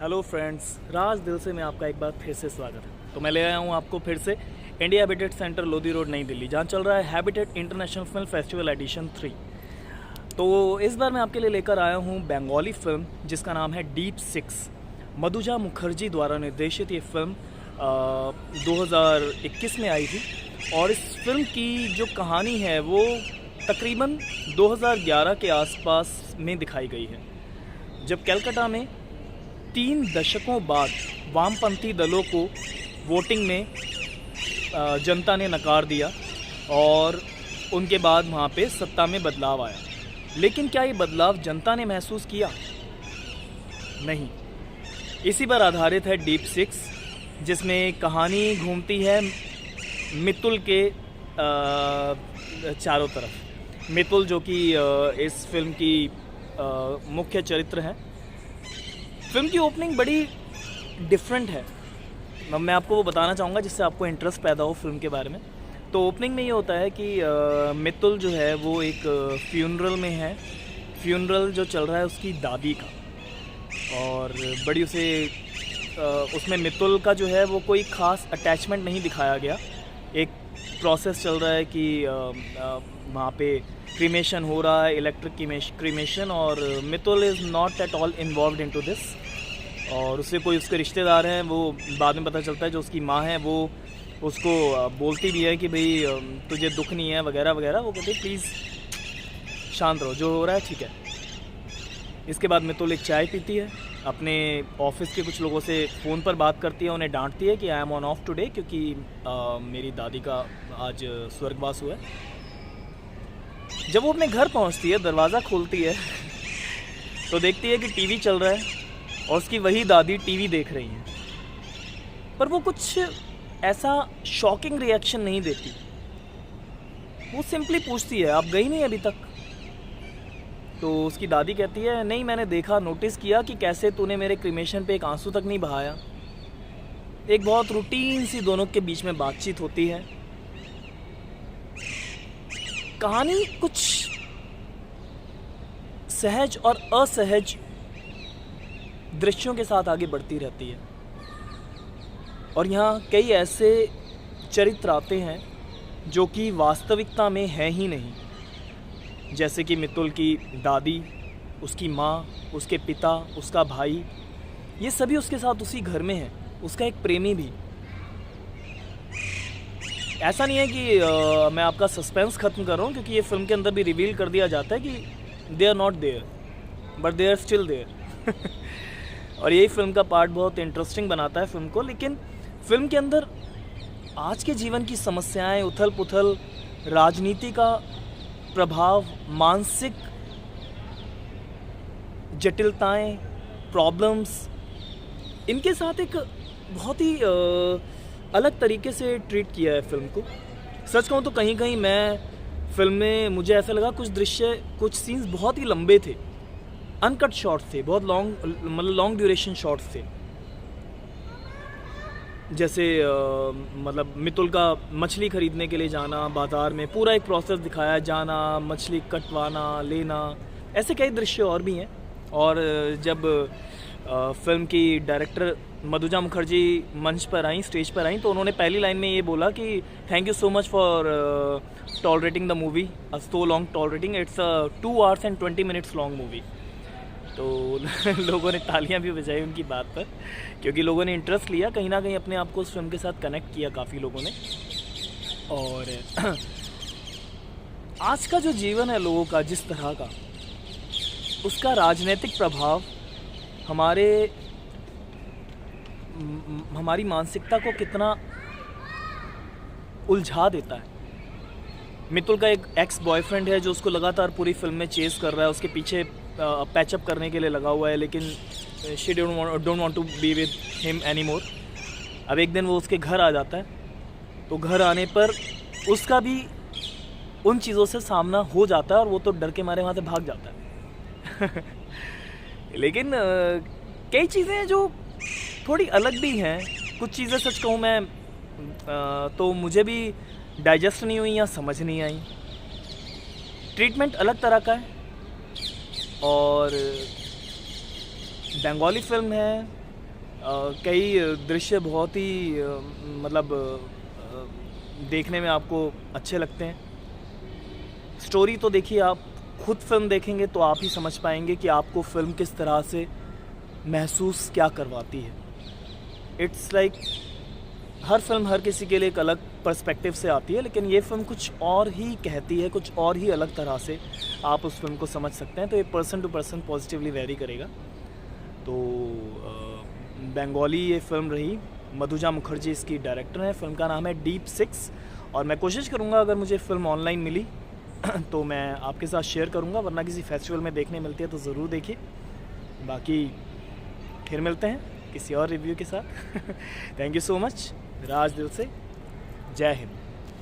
Hello friends, राज दिल से मैं आपका एक बार फिर से स्वागत है। तो मैं ले आया हूँ आपको फिर से India habitat centre Lodhi road New Delhi, जहाँ चल रहा है habitat international film festival edition 3। तो इस बार मैं आपके लिए लेकर आया हूँ बंगाली फिल्म जिसका नाम है डीप सिक्स। मधुजा मुखर्जी द्वारा निर्देशित ये फिल्म 2021 में आई थी और इस फिल्म की जो कहानी है वो तकरीबन 2011 के आसपास में दिखाई गई है, जब कलकत्ता में 3 दशकों बाद वामपंथी दलों को वोटिंग में जनता ने नकार दिया और उनके बाद वहाँ पे सत्ता में बदलाव आया। लेकिन क्या ये बदलाव जनता ने महसूस किया? नहीं। इसी पर आधारित है डीप सिक्स, जिसमें कहानी घूमती है मितुल के चारों तरफ। मितुल जो कि इस फिल्म की मुख्य चरित्र हैं। फिल्म की ओपनिंग बड़ी डिफरेंट है, मैं आपको वो बताना चाहूँगा जिससे आपको इंटरेस्ट पैदा हो फिल्म के बारे में। तो ओपनिंग में ये होता है कि मितुल जो है वो एक फ्यूनरल में है। फ्यूनरल जो चल रहा है उसकी दादी का, और बड़ी उसे उसमें मितुल का जो है वो कोई ख़ास अटैचमेंट नहीं दिखाया गया। एक प्रोसेस चल रहा है कि वहाँ पे क्रीमेशन हो रहा है, इलेक्ट्रिक क्रीमेशन, और Mitul is not at all involved into this. और उससे कोई उसके रिश्तेदार हैं, वो बाद में पता चलता है जो उसकी माँ है वो उसको बोलती भी है कि भाई तुझे दुख नहीं है वगैरह वगैरह। वो कहते प्लीज़ शांत रहो, जो हो रहा है ठीक है। इसके बाद मितुल एक चाय पीती है, अपने ऑफिस के कुछ लोगों से फ़ोन पर बात करती है, उन्हें डांटती है कि I am on off today, क्योंकि मेरी दादी का आज स्वर्गवास हुआ है। जब वो अपने घर पहुंचती है, दरवाज़ा खोलती है तो देखती है कि टीवी चल रहा है और उसकी वही दादी टीवी देख रही हैं, पर वो कुछ ऐसा शॉकिंग रिएक्शन नहीं देती। वो सिंपली पूछती है आप गई नहीं अभी तक? तो उसकी दादी कहती है नहीं, मैंने देखा, नोटिस किया कि कैसे तूने मेरे क्रीमेशन पे एक आंसू तक नहीं बहाया। एक बहुत रूटीन सी दोनों के बीच में बातचीत होती है। कहानी कुछ सहज और असहज दृश्यों के साथ आगे बढ़ती रहती है, और यहाँ कई ऐसे चरित्र आते हैं जो कि वास्तविकता में है ही नहीं, जैसे कि मितुल की दादी, उसकी माँ, उसके पिता, उसका भाई, ये सभी उसके साथ उसी घर में है, उसका एक प्रेमी भी। ऐसा नहीं है कि मैं आपका सस्पेंस ख़त्म कर रहा हूँ, क्योंकि ये फिल्म के अंदर भी रिवील कर दिया जाता है कि they are not there but they are still there और यही फिल्म का पार्ट बहुत इंटरेस्टिंग बनाता है फिल्म को। लेकिन फिल्म के अंदर आज के जीवन की समस्याएं, उथल पुथल, राजनीति का प्रभाव, मानसिक जटिलताएं, प्रॉब्लम्स, इनके साथ एक बहुत ही अलग तरीके से ट्रीट किया है फिल्म को। सच कहूँ तो कहीं कहीं मैं फिल्म में मुझे ऐसा लगा कुछ दृश्य, कुछ सीन्स बहुत ही लंबे थे, अनकट शॉट्स थे, बहुत लॉन्ग ड्यूरेशन शॉट्स थे। जैसे मतलब मितुल का मछली ख़रीदने के लिए जाना बाज़ार में, पूरा एक प्रोसेस दिखाया, जाना, मछली कटवाना, लेना, ऐसे कई दृश्य और भी हैं। और जब फिल्म की डायरेक्टर मधुजा मुखर्जी मंच पर आई, स्टेज पर आई, तो उन्होंने पहली लाइन में ये बोला कि thank you so much for tolerating the movie, so long tolerating, it's 2 hours and 20 minutes long movie. तो लोगों ने तालियां भी बजाई उनकी बात पर, क्योंकि लोगों ने इंटरेस्ट लिया, कहीं ना कहीं अपने आप को उस फिल्म के साथ कनेक्ट किया काफ़ी लोगों ने। और आज का जो जीवन है लोगों का जिस तरह का, उसका राजनीतिक प्रभाव हमारी मानसिकता को कितना उलझा देता है। मितुल का एक एक्स बॉयफ्रेंड है जो उसको लगातार पूरी फिल्म में चेस कर रहा है, उसके पीछे पैचअप करने के लिए लगा हुआ है, लेकिन she don't want to be with him any more. अब एक दिन वो उसके घर आ जाता है, तो घर आने पर उसका भी उन चीज़ों से सामना हो जाता है और वो तो डर के मारे वहाँ से भाग जाता है लेकिन कई चीज़ें हैं जो थोड़ी अलग भी हैं। कुछ चीज़ें सच कहूँ मैं तो मुझे भी डाइजेस्ट नहीं हुई या समझ नहीं आई। ट्रीटमेंट अलग तरह का है और बंगाली फिल्म है, कई दृश्य बहुत ही मतलब देखने में आपको अच्छे लगते हैं। स्टोरी तो देखिए, आप खुद फिल्म देखेंगे तो आप ही समझ पाएंगे कि आपको फिल्म किस तरह से महसूस क्या करवाती है। इट्स लाइक हर फिल्म हर किसी के लिए एक अलग पर्सपेक्टिव से आती है, लेकिन ये फिल्म कुछ और ही कहती है, कुछ और ही अलग तरह से आप उस फिल्म को समझ सकते हैं। तो ये person to person positively vary करेगा। तो बंगाली ये फिल्म रही, मधुजा मुखर्जी इसकी डायरेक्टर हैं। फिल्म का नाम है डीप सिक्स, और मैं कोशिश करूँगा अगर मुझे फ़िल्म ऑनलाइन मिली तो मैं आपके साथ शेयर करूँगा, वरना किसी फेस्टिवल में देखने मिलती है तो ज़रूर देखिए। बाकी फिर मिलते हैं किसी और रिव्यू के साथ। थैंक यू सो मच, राज दिल से, जय हिंद।